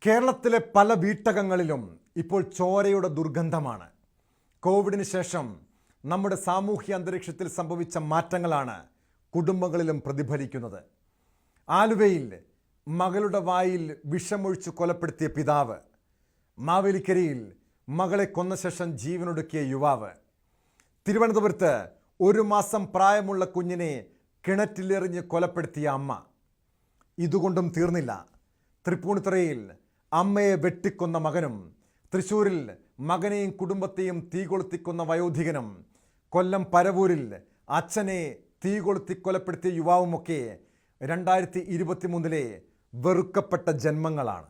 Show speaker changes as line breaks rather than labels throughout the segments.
കേരളത്തിലെ പല വീട്ടകങ്ങളിലും ഇപ്പോൾ ചോരയുടെ ദുർഗന്ധമാണ്. കോവിഡിന് ശേഷം നമ്മുടെ സാമൂഹ്യ അന്തരീക്ഷത്തിൽ സംഭവിച്ച മാറ്റങ്ങളാണ് കുടുംബങ്ങളിലും പ്രതിഫലിക്കുന്നത്. ആലുവയിൽ മകളുടെ വായിൽ വിഷമൊഴിച്ച് കൊലപ്പെടുത്തിയ പിതാവ്, മാവേലിക്കരയിൽ മകളെ കൊന്ന ശേഷം ജീവനൊടുക്കിയ യുവാവ്, തിരുവനന്തപുരത്ത് 1 മാസം പ്രായമുള്ള കുഞ്ഞിനെ കിണറ്റിലെറിഞ്ഞ് കൊലപ്പെടുത്തിയ അമ്മ. ഇതുകൊണ്ടും തീർന്നില്ല. തൃപ്പൂണിത്തുറയിൽ അമ്മയെ വെട്ടിക്കൊന്ന മകനും, തൃശ്ശൂരിൽ മകനെയും കുടുംബത്തെയും തീകൊളുത്തിക്കൊന്ന വയോധികനും, കൊല്ലം പരവൂരിൽ അച്ഛനെ തീകൊളുത്തി കൊലപ്പെടുത്തിയ യുവാവുമൊക്കെ 2023 വെറുക്കപ്പെട്ട ജന്മങ്ങളാണ്.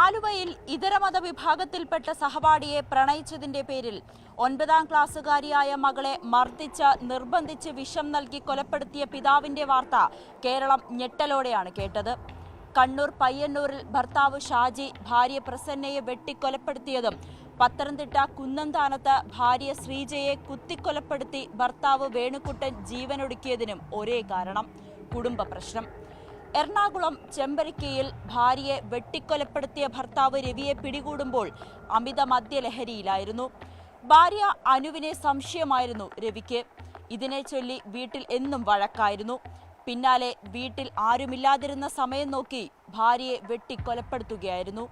ആലുവയിൽ ഇതര മതവിഭാഗത്തിൽപ്പെട്ട സഹപാഠിയെ പ്രണയിച്ചതിന്റെ പേരിൽ 9ാം ക്ലാസ്സുകാരിയായ മകളെ മർദ്ദിച്ച് നിർബന്ധിച്ച് വിഷം നൽകി കൊലപ്പെടുത്തിയ പിതാവിന്റെ വാർത്ത കേരളം ഞെട്ടലോടെയാണ് കേട്ടത്. കണ്ണൂർ പയ്യന്നൂരിൽ ഭർത്താവ് ഷാജി ഭാര്യ പ്രസന്നയെ വെട്ടിക്കൊലപ്പെടുത്തിയതും പത്തനംതിട്ട കുന്നന്താനത്ത് ഭാര്യ ശ്രീജയെ കുത്തിക്കൊലപ്പെടുത്തി ഭർത്താവ് വേണുക്കുട്ടൻ ജീവനൊടുക്കിയതിനും ഒരേ കാരണം: കുടുംബ പ്രശ്നം. എറണാകുളം ചെമ്പരിക്കയിൽ ഭാര്യയെ വെട്ടിക്കൊലപ്പെടുത്തിയ ഭർത്താവ് രവിയെ പിടികൂടുമ്പോൾ അമിത മദ്യലഹരിയിലായിരുന്നു. ഭാര്യ അനുവിനെ സംശയമായിരുന്നു രവിക്ക്. ഇതിനെ ചൊല്ലി വീട്ടിൽ എന്നും വഴക്കായിരുന്നു. പിന്നാലെ വീട്ടിൽ ആരുമില്ലാതിരുന്ന സമയം നോക്കി ഭാര്യയെ വെട്ടിക്കൊലപ്പെടുത്തുകയായിരുന്നു.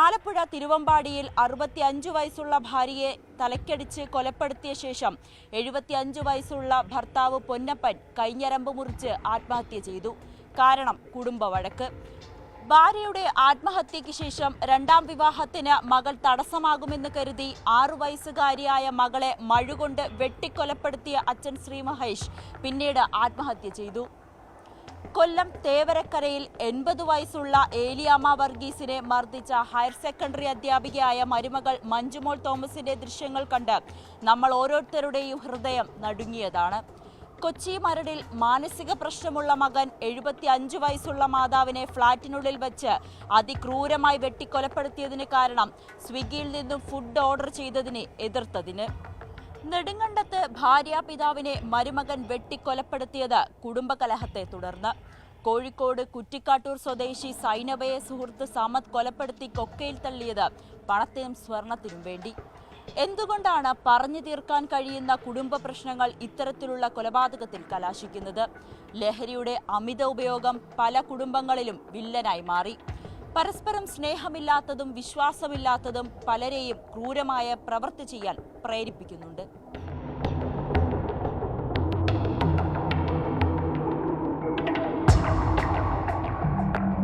ആലപ്പുഴ തിരുവമ്പാടിയിൽ 65 വയസ്സുള്ള ഭാര്യയെ തലക്കടിച്ച് കൊലപ്പെടുത്തിയ ശേഷം 75 വയസ്സുള്ള ഭർത്താവ് പൊന്നപ്പൻ കൈഞ്ഞരമ്പ് മുറിച്ച് ആത്മഹത്യ ചെയ്തു. കാരണം കുടുംബ വഴക്ക്. ഭാര്യയുടെ ആത്മഹത്യയ്ക്ക് ശേഷം 2ാം വിവാഹത്തിന് മകൾ തടസ്സമാകുമെന്ന് കരുതി 6 വയസ്സുകാരിയായ മകളെ മഴുകൊണ്ട് വെട്ടിക്കൊലപ്പെടുത്തിയ അച്ഛൻ ശ്രീ മഹേഷ് പിന്നീട് ആത്മഹത്യ ചെയ്തു. കൊല്ലം തേവരക്കരയിൽ 80 വയസ്സുള്ള ഏലിയാമ്മ വർഗീസിനെ മർദ്ദിച്ച ഹയർ സെക്കൻഡറി അധ്യാപികയായ മരുമകൾ മഞ്ജുമോൾ തോമസിന്റെ ദൃശ്യങ്ങൾ കണ്ട് നമ്മൾ ഓരോരുത്തരുടെയും ഹൃദയം നടുങ്ങിയതാണ്. കൊച്ചി മരടിൽ മാനസിക പ്രശ്നമുള്ള മകൻ 75 വയസ്സുള്ള മാതാവിനെ ഫ്ളാറ്റിനുള്ളിൽ വെച്ച് അതിക്രൂരമായി വെട്ടിക്കൊലപ്പെടുത്തിയതിന് കാരണം സ്വിഗ്ഗിയിൽ നിന്നും ഫുഡ് ഓർഡർ ചെയ്തതിനെ എതിർത്തതിന്. നെടുങ്കണ്ടത്ത് ഭാര്യാപിതാവിനെ മരുമകൻ വെട്ടിക്കൊലപ്പെടുത്തിയത് കുടുംബകലഹത്തെ തുടർന്ന്. കോഴിക്കോട് കുറ്റിക്കാട്ടൂർ സ്വദേശി സൈനബയെ സുഹൃത്ത് സമദ് കൊലപ്പെടുത്തി കൊക്കയിൽ തള്ളിയത് പണത്തിനും സ്വർണത്തിനും വേണ്ടി. എന്തുകൊണ്ടാണ് പറഞ്ഞു തീർക്കാൻ കഴിയുന്ന കുടുംബ പ്രശ്നങ്ങൾ ഇത്തരത്തിലുള്ള കൊലപാതകത്തിൽ കലാശിക്കുന്നത്? ലഹരിയുടെ അമിത ഉപയോഗം പല കുടുംബങ്ങളിലും വില്ലനായി മാറി. പരസ്പരം സ്നേഹമില്ലാത്തതും വിശ്വാസമില്ലാത്തതും പലരെയും ക്രൂരമായ പ്രവൃത്തി ചെയ്യാൻ പ്രേരിപ്പിക്കുന്നുണ്ട്.